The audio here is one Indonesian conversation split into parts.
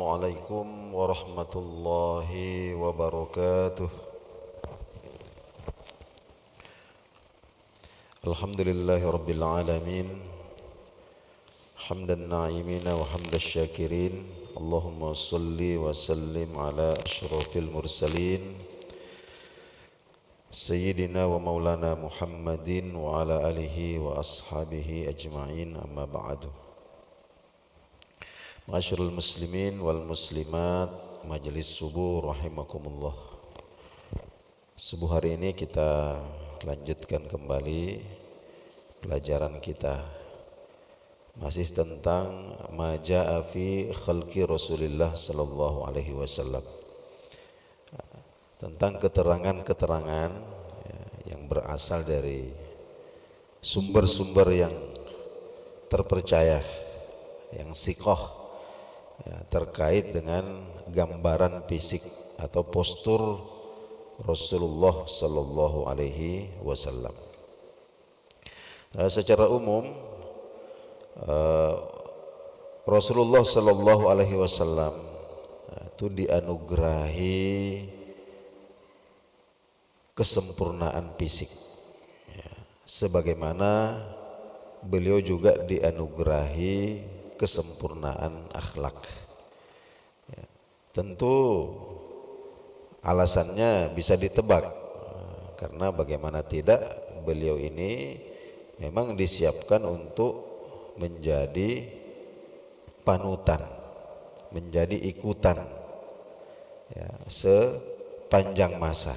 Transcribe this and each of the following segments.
Assalamualaikum warahmatullahi wabarakatuh. Alhamdulillahi rabbil alamin. Hamdan na'imina wa hamdan syakirin. Allahumma salli wa sallim ala asyrafil mursalin Sayyidina wa maulana Muhammadin wa ala alihi wa ashabihi ajma'in, amma ba'du. Ma'asyiral muslimin wal muslimat, majelis subuh rahimakumullah. Subuh hari ini kita lanjutkan kembali pelajaran kita, masih tentang ma jaa fi khalqi Rasulillah sallallahu alaihi wasallam, tentang keterangan-keterangan yang berasal dari sumber-sumber yang terpercaya, yang sikoh, terkait dengan gambaran fisik atau postur Rasulullah sallallahu alaihi wasallam. Secara umum Rasulullah sallallahu alaihi wasallam itu dianugerahi kesempurnaan fisik, sebagaimana beliau juga dianugerahi kesempurnaan akhlak. Tentu alasannya bisa ditebak, karena bagaimana tidak, beliau ini memang disiapkan untuk menjadi panutan, menjadi ikutan sepanjang masa.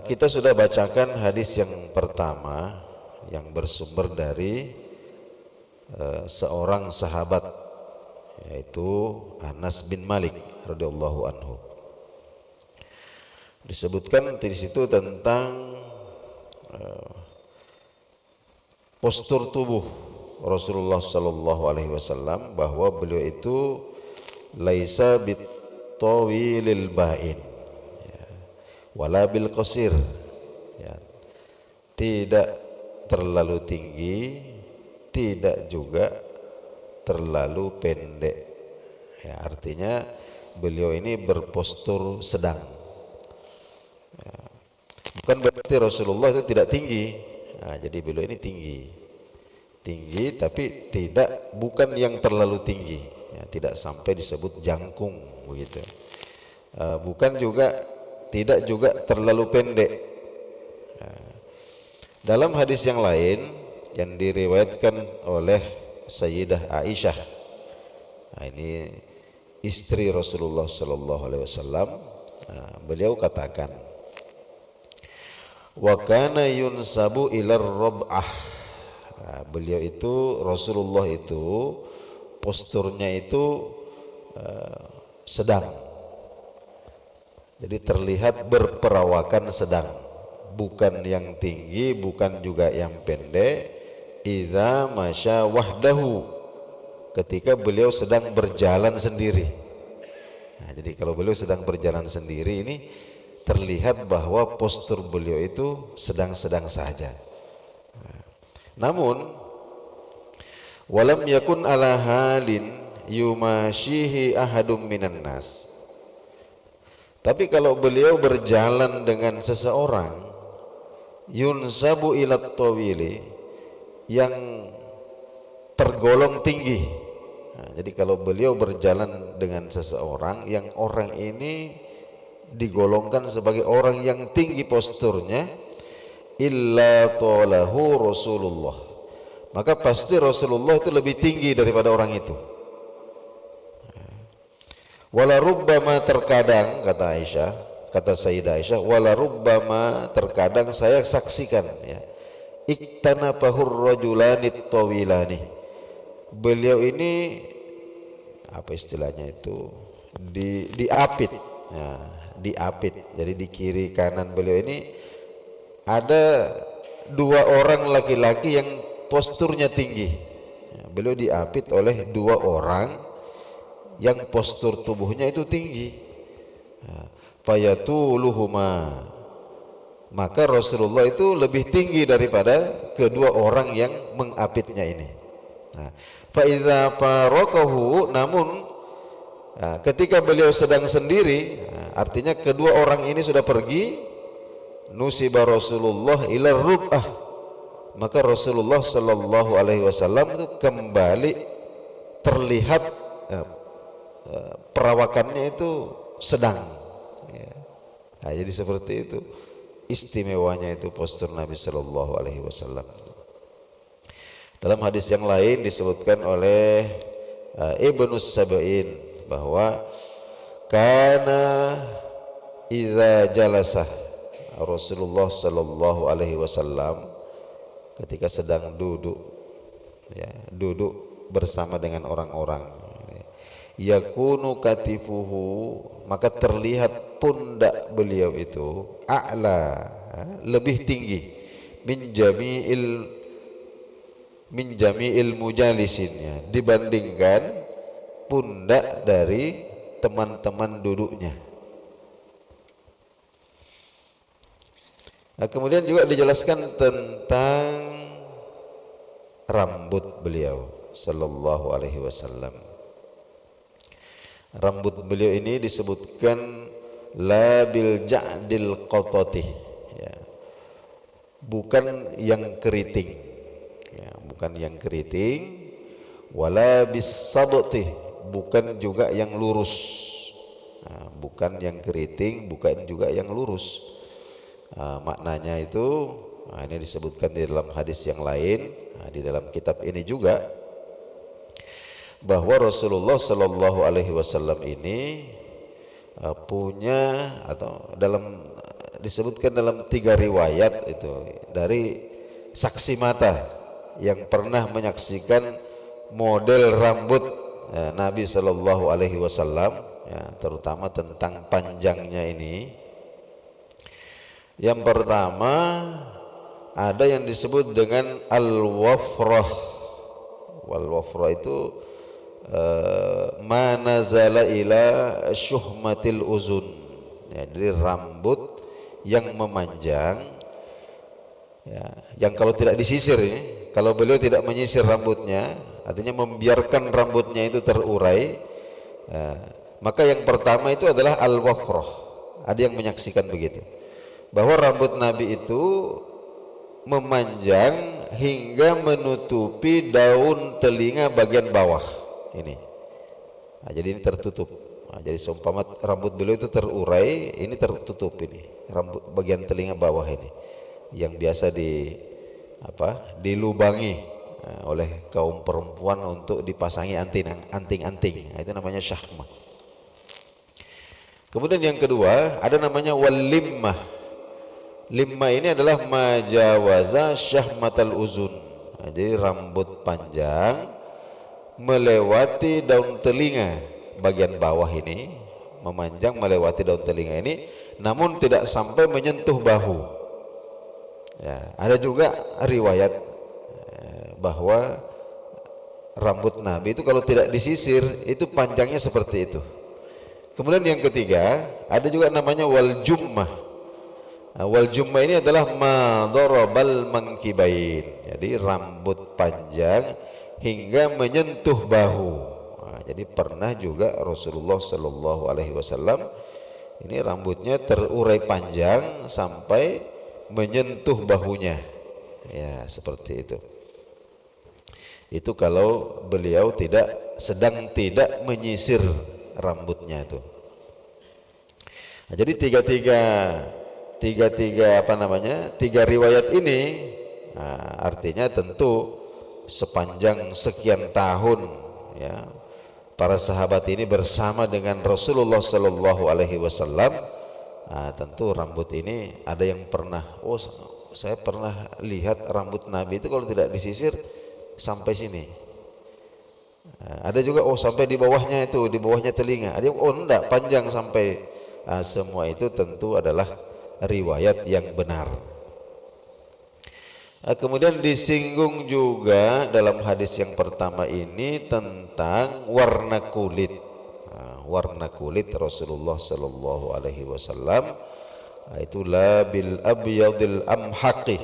Kita sudah bacakan hadis yang pertama yang bersumber dari seorang sahabat, yaitu Anas bin Malik radhiyallahu anhu. Disebutkan di situ tentang postur tubuh Rasulullah sallallahu alaihi wasallam, bahwa beliau itu laisa bitawilil ba'in wala bil qasir, tidak terlalu tinggi, tidak juga terlalu pendek. Artinya beliau ini berpostur sedang. Bukan berarti Rasulullah itu tidak tinggi. Jadi beliau ini tinggi tapi bukan yang terlalu tinggi. Tidak sampai disebut jangkung begitu. Tidak juga terlalu pendek. Dalam hadis yang lain yang diriwayatkan oleh Sayyidah Aisyah, ini istri Rasulullah sallallahu alaihi wasallam, beliau katakan, wa kana yunsabu ilar rab'ah. Beliau itu, Rasulullah itu posturnya itu sedang, jadi terlihat berperawakan sedang, bukan yang tinggi, bukan juga yang pendek. Idza masya wahdahu, ketika beliau sedang berjalan sendiri. Jadi kalau beliau sedang berjalan sendiri ini terlihat bahwa postur beliau itu sedang-sedang saja. Namun walam yakun ala halin yumashihi ahadum minan nas. Tapi kalau beliau berjalan dengan seseorang, yunsabu ilat tawili, yang tergolong tinggi. Jadi kalau beliau berjalan dengan seseorang, yang orang ini digolongkan sebagai orang yang tinggi posturnya, illa talahu Rasulullah, maka pasti Rasulullah itu lebih tinggi daripada orang itu. Wala rubbama, terkadang, kata Sayyidah Aisyah, wala rubbama, terkadang saya saksikan, iktanafahur rajulani tawilani, beliau ini apa istilahnya itu, diapit, diapit. Jadi di kiri kanan beliau ini ada dua orang laki-laki yang posturnya tinggi. Beliau diapit oleh dua orang yang postur tubuhnya itu tinggi. Fayatuluhuma, maka Rasulullah itu lebih tinggi daripada kedua orang yang mengapitnya ini. Fa idza faraqahu, namun ketika beliau sedang sendiri, artinya kedua orang ini sudah pergi, nusiba Rasulullah ila rub'ah, maka Rasulullah sallallahu alaihi wasallam itu kembali terlihat perawakannya itu sedang, ya. Nah, jadi seperti itu istimewanya itu postur Nabi sallallahu alaihi wasallam. Dalam hadis yang lain disebutkan oleh Ibnu Sab'in bahwa kana idza jalasa Rasulullah sallallahu alaihi wasallam ketika sedang duduk, ya, duduk bersama dengan orang-orang, yakunu katifuhu, maka terlihat pundak beliau itu a'la, lebih tinggi, min jami'il mujalisin, ya, dibandingkan pundak dari teman-teman duduknya. Nah, kemudian juga dijelaskan tentang rambut beliau sallallahu alaihi wasallam. Rambut beliau ini disebutkan la bil ja'dil qatati, ya, bukan yang keriting, ya, bukan yang keriting, wala bis sabti, bukan juga yang lurus. Nah, bukan yang keriting, bukan juga yang lurus. Maknanya itu, ini disebutkan di dalam hadis yang lain, di dalam kitab ini juga, bahwa Rasulullah sallallahu alaihi wasallam ini punya, atau disebutkan dalam 3 riwayat itu dari saksi mata yang pernah menyaksikan model rambut Nabi sallallahu alaihi wasallam, ya, terutama tentang panjangnya ini. Yang pertama ada yang disebut dengan al-wafrah. Wal-wafrah itu manazala ila syuhmatil uzun, ya, jadi rambut yang memanjang, ya, yang kalau tidak disisir, ya, kalau beliau tidak menyisir rambutnya, artinya membiarkan rambutnya itu terurai, ya, maka yang pertama itu adalah al-wafrah. Ada yang menyaksikan begitu, bahwa rambut Nabi itu memanjang hingga menutupi daun telinga bagian bawah ini. Nah, jadi ini tertutup. Nah, jadi seumpama rambut beliau itu terurai, ini tertutup, ini rambut bagian telinga bawah ini yang biasa dilubangi oleh kaum perempuan untuk dipasangi anting-anting. Nah, itu namanya syahmah. Kemudian yang kedua ada namanya wal-limmah. Limma ini adalah majawaza syahmatal uzun. Nah, jadi rambut panjang melewati daun telinga bagian bawah ini, memanjang melewati daun telinga ini, namun tidak sampai menyentuh bahu. Ya, ada juga riwayat bahwa rambut Nabi itu kalau tidak disisir itu panjangnya seperti itu. Kemudian yang ketiga ada juga namanya wal jummah. Wal jummah ini adalah madharabal mankibain, jadi rambut panjang hingga menyentuh bahu. Nah, jadi pernah juga Rasulullah sallallahu alaihi wasallam ini rambutnya terurai panjang sampai menyentuh bahunya, ya, seperti itu. Itu kalau beliau sedang tidak menyisir rambutnya itu. Nah, jadi tiga riwayat ini, nah, artinya tentu sepanjang sekian tahun, ya, para sahabat ini bersama dengan Rasulullah sallallahu alaihi wasallam, tentu rambut ini ada yang pernah, saya pernah lihat rambut Nabi itu kalau tidak disisir sampai sini. Ada juga sampai di bawahnya telinga. Ada yang enggak, panjang sampai, semua itu tentu adalah riwayat yang benar. Kemudian disinggung juga dalam hadis yang pertama ini tentang warna kulit. Warna kulit Rasulullah sallallahu alaihi wasallam itu la bil abyadil amhaqi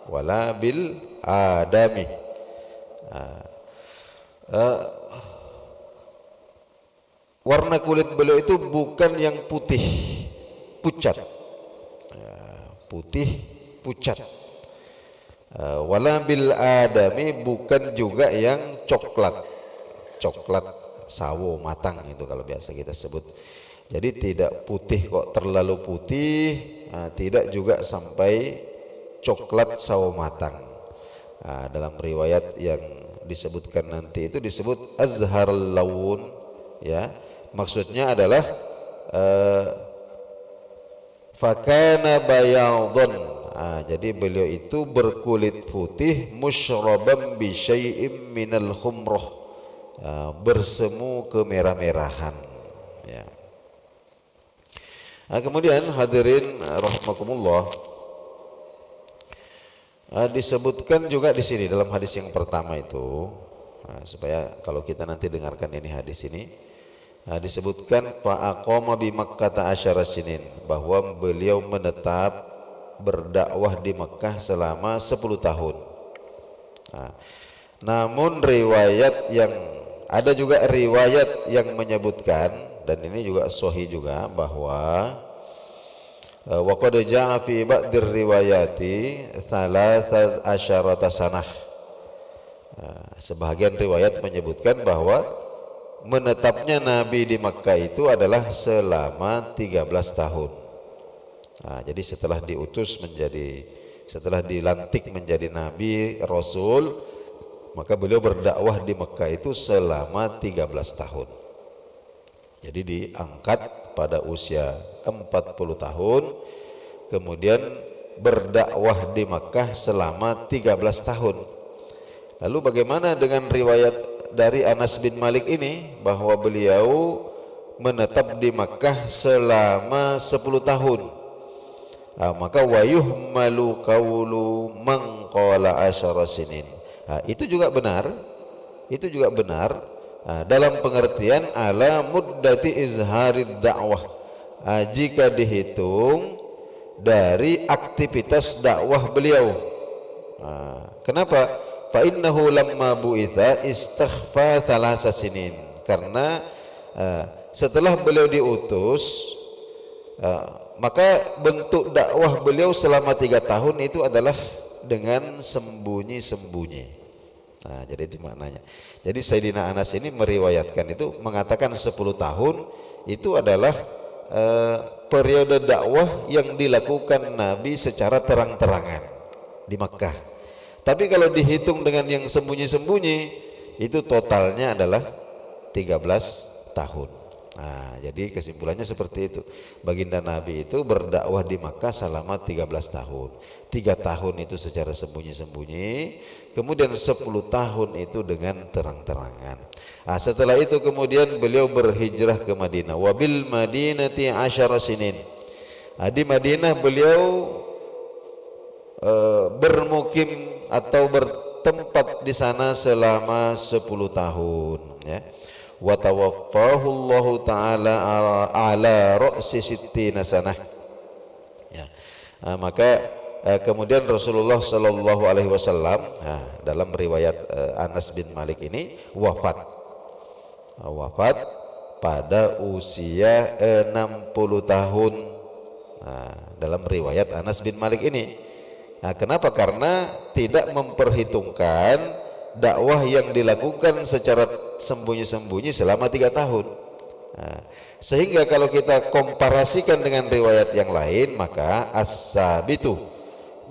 wala bil adami. uh, warna kulit beliau itu bukan yang putih pucat, putih pucat. Wala bil adami, bukan juga yang coklat sawo matang itu kalau biasa kita sebut. Jadi tidak putih kok terlalu putih, tidak juga sampai coklat sawo matang. Dalam riwayat yang disebutkan nanti itu disebut azhar laun, ya, maksudnya adalah fakana bayadun. Jadi beliau itu berkulit putih, musyraban bi syai'im minal khumrah, bersemu kemerah-merahan, ya. Kemudian hadirin rahimakumullah, disebutkan juga di sini dalam hadis yang pertama itu, supaya kalau kita nanti dengarkan ini hadis ini, disebutkan fa aqama bi Makkah asyara sinin, bahwa beliau menetap berdakwah di Mekah selama 10 tahun. Namun ada juga riwayat yang menyebutkan, dan ini juga sahih juga, bahwa wa qad jaa fi ba'dir riwayati thalathat asyarata sanah. Sebahagian riwayat menyebutkan bahwa menetapnya Nabi di Mekah itu adalah selama 13 tahun. Jadi setelah dilantik menjadi Nabi Rasul, maka beliau berdakwah di Mekah itu selama 13 tahun. Jadi diangkat pada usia 40 tahun, kemudian berdakwah di Mekah selama 13 tahun. Lalu bagaimana dengan riwayat dari Anas bin Malik ini, bahwa beliau menetap di Mekah selama 10 tahun? Maka wayuhmalu qawlu man qala asyara sinin. Itu juga benar, dalam pengertian ala muddati izharid da'wah, jika dihitung dari aktivitas dakwah beliau. Kenapa? Fa innahu lamma bu'itha istaghfa thalasa sinin, karena setelah beliau diutus, maka bentuk dakwah beliau selama 3 tahun itu adalah dengan sembunyi-sembunyi. Jadi itu maknanya. Jadi Sayyidina Anas ini meriwayatkan itu, mengatakan 10 tahun itu adalah periode dakwah yang dilakukan Nabi secara terang-terangan di Makkah. Tapi kalau dihitung dengan yang sembunyi-sembunyi, itu totalnya adalah 13 tahun. Jadi kesimpulannya seperti itu. Baginda Nabi itu berdakwah di Makkah selama 13 tahun. 3 tahun itu secara sembunyi-sembunyi, kemudian 10 tahun itu dengan terang-terangan. Setelah itu kemudian beliau berhijrah ke Madinah. Wabil Madinati asyara sinin. Di Madinah beliau bermukim atau bertempat di sana selama 10 tahun, ya. Wa tawaffahu Allah taala ala ra'si sittina sanah, ya. Maka kemudian Rasulullah sallallahu alaihi wasallam, dalam riwayat Anas bin Malik ini wafat pada usia 60 tahun. Dalam riwayat Anas bin Malik ini, kenapa? Karena tidak memperhitungkan dakwah yang dilakukan secara sembunyi-sembunyi selama 3 tahun. Sehingga kalau kita komparasikan dengan riwayat yang lain, maka as-sabitu,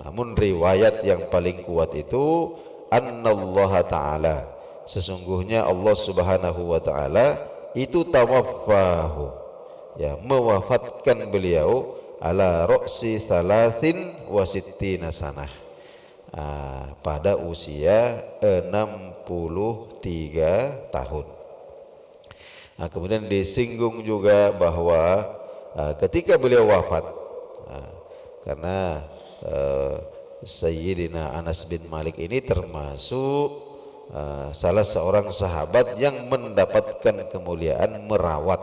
namun riwayat yang paling kuat itu annallaha ta'ala, sesungguhnya Allah subhanahu wa ta'ala itu tawaffahu, ya, mewafatkan beliau ala ra'si thalathin wa sittina sanah, pada usia 63 tahun. Kemudian disinggung juga bahwa ketika beliau wafat, karena Sayyidina Anas bin Malik ini termasuk salah seorang sahabat yang mendapatkan kemuliaan merawat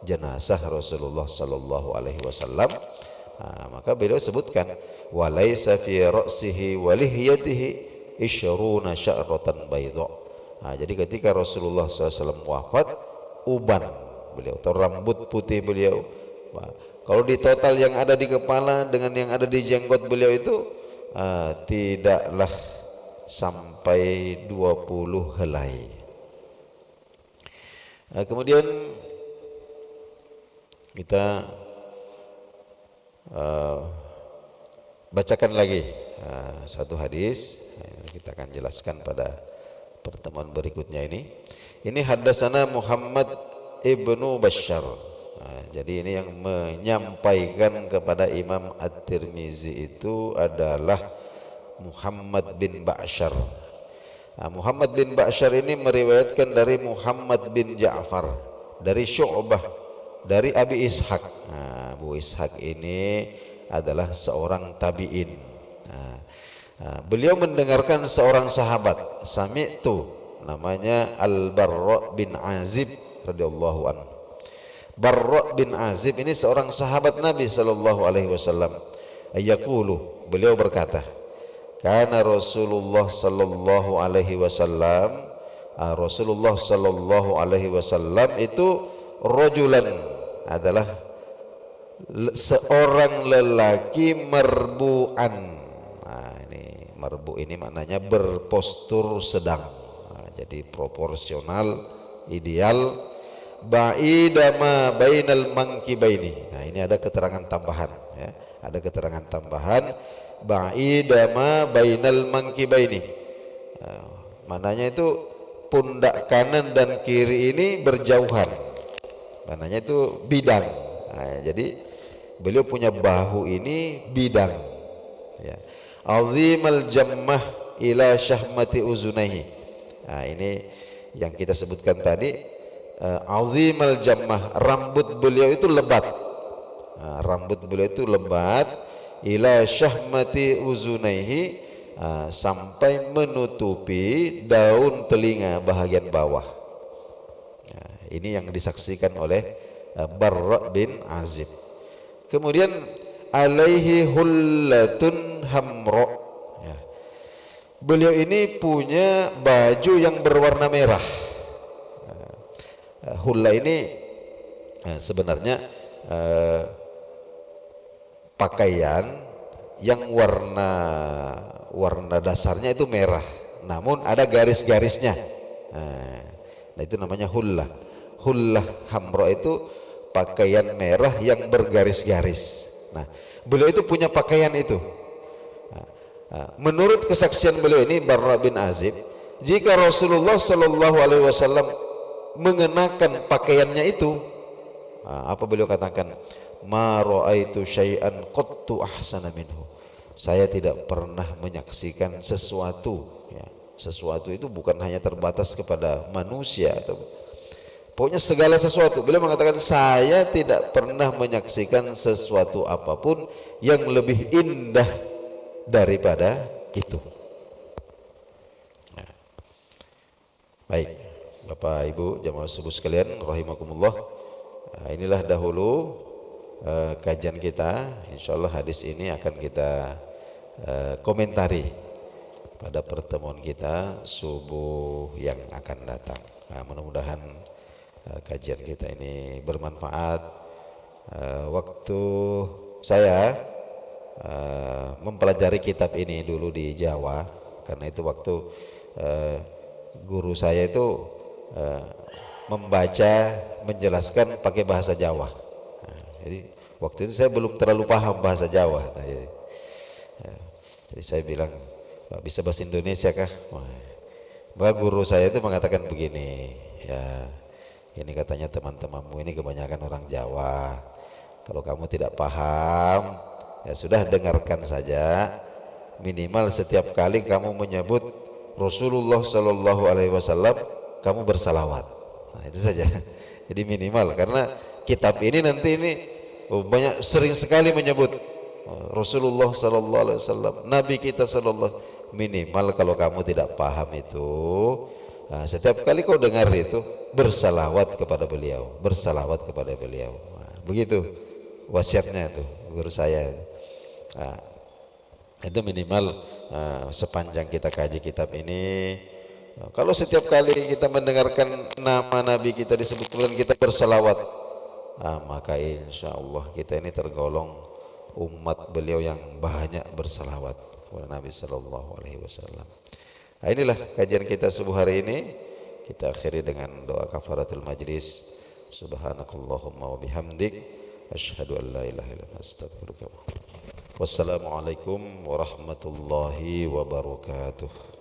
jenazah Rasulullah sallallahu alaihi wasallam, maka beliau sebutkan walaisa fi ra'sihi wa lihiyatihi 20 sya'ratan bayda, Jadi ketika Rasulullah SAW wafat, uban beliau atau rambut putih beliau, kalau di total yang ada di kepala dengan yang ada di jenggot beliau itu tidaklah sampai 20 helai. Kemudian kita bacakan lagi satu hadis, kita akan jelaskan pada pertemuan berikutnya ini. Ini haddatsana Muhammad ibnu Bashar. Jadi ini yang menyampaikan kepada Imam At-Tirmizi itu adalah Muhammad bin Bashar. Muhammad bin Bashar ini meriwayatkan dari Muhammad bin Ja'far, dari Syu'bah, dari Abi Ishaq. Abu Ishaq ini adalah seorang tabi'in. Beliau mendengarkan seorang sahabat, sami'tu, namanya Al-Barra bin Azib radhiyallahu anhu. Barra bin Azib ini seorang sahabat Nabi sallallahu alaihi wasallam. Yaqulu, beliau berkata, kana Rasulullah sallallahu alaihi wasallam, Rasulullah sallallahu alaihi wasallam itu rajulan, adalah seorang lelaki marbu'an. Marbu ini maknanya berpostur sedang, jadi proporsional, ideal. Ba'idama bainal mankibaini. Ini ada keterangan tambahan, ya. Ada keterangan tambahan. Ba'idama bainal mankibaini. Maknanya itu pundak kanan dan kiri ini berjauhan. Maknanya itu bidang. Jadi beliau punya bahu ini bidang, ya. Azimal jammah ila syahmati uzunaihi. Ini yang kita sebutkan tadi, azimal jammah, rambut beliau itu lebat. Rambut beliau itu lebat ila syahmati uzunaihi, sampai menutupi daun telinga bahagian bawah. Ini yang disaksikan oleh Barra bin Azib. Kemudian alaihi hullatun hamra, ya. Beliau ini punya baju yang berwarna merah. Hulla ini sebenarnya pakaian yang warna dasarnya itu merah, namun ada garis-garisnya. Nah, itu namanya hullah. Hullah hamra itu pakaian merah yang bergaris-garis. Nah, beliau itu punya pakaian itu. Menurut kesaksian beliau ini, Barra bin Azib, jika Rasulullah Shallallahu Alaihi Wasallam mengenakan pakaiannya itu, apa beliau katakan? Ma ra'aitu syai'an qattu ahsana minhu. Saya tidak pernah menyaksikan sesuatu, ya. Sesuatu itu bukan hanya terbatas kepada manusia atau pokoknya segala sesuatu. Beliau mengatakan, saya tidak pernah menyaksikan sesuatu apapun yang lebih indah daripada itu. Nah, baik, Bapak Ibu jamaah subuh sekalian rahimakumullah. Inilah dahulu kajian kita. Insyaallah hadis ini akan kita komentari pada pertemuan kita subuh yang akan datang. Mudah-mudahan kajian kita ini bermanfaat. Waktu saya mempelajari kitab ini dulu di Jawa, karena itu waktu guru saya itu membaca, menjelaskan pakai bahasa Jawa. Jadi waktu itu saya belum terlalu paham bahasa Jawa. Jadi saya bilang, Pak, bisa bahasa Indonesia kah? Bahwa guru saya itu mengatakan begini, ya, ini katanya teman-temanmu ini kebanyakan orang Jawa. Kalau kamu tidak paham, ya sudah dengarkan saja. Minimal setiap kali kamu menyebut Rasulullah Shallallahu Alaihi Wasallam, kamu bersalawat. Nah, itu saja. Jadi minimal, karena kitab ini nanti ini banyak sering sekali menyebut Rasulullah Shallallahu Alaihi Wasallam, Nabi kita Shallallahu. Minimal kalau kamu tidak paham itu, setiap kali kau dengar itu, bersalawat kepada beliau, bersalawat kepada beliau. Begitu wasiatnya itu guru saya. Itu minimal sepanjang kita kaji kitab ini, Kalau setiap kali kita mendengarkan nama Nabi kita disebut kemudian kita berselawat, maka insya Allah kita ini tergolong umat beliau yang banyak berselawat kepada Nabi Sallallahu Alaihi Wasallam. Nah, inilah kajian kita subuh hari ini. Kita akhiri dengan doa kafaratul majlis. Subhanakallahumma wa bihamdik, asyhadu an la ilaha illa anta astaghfiruka. Wassalamualaikum warahmatullahi wabarakatuh.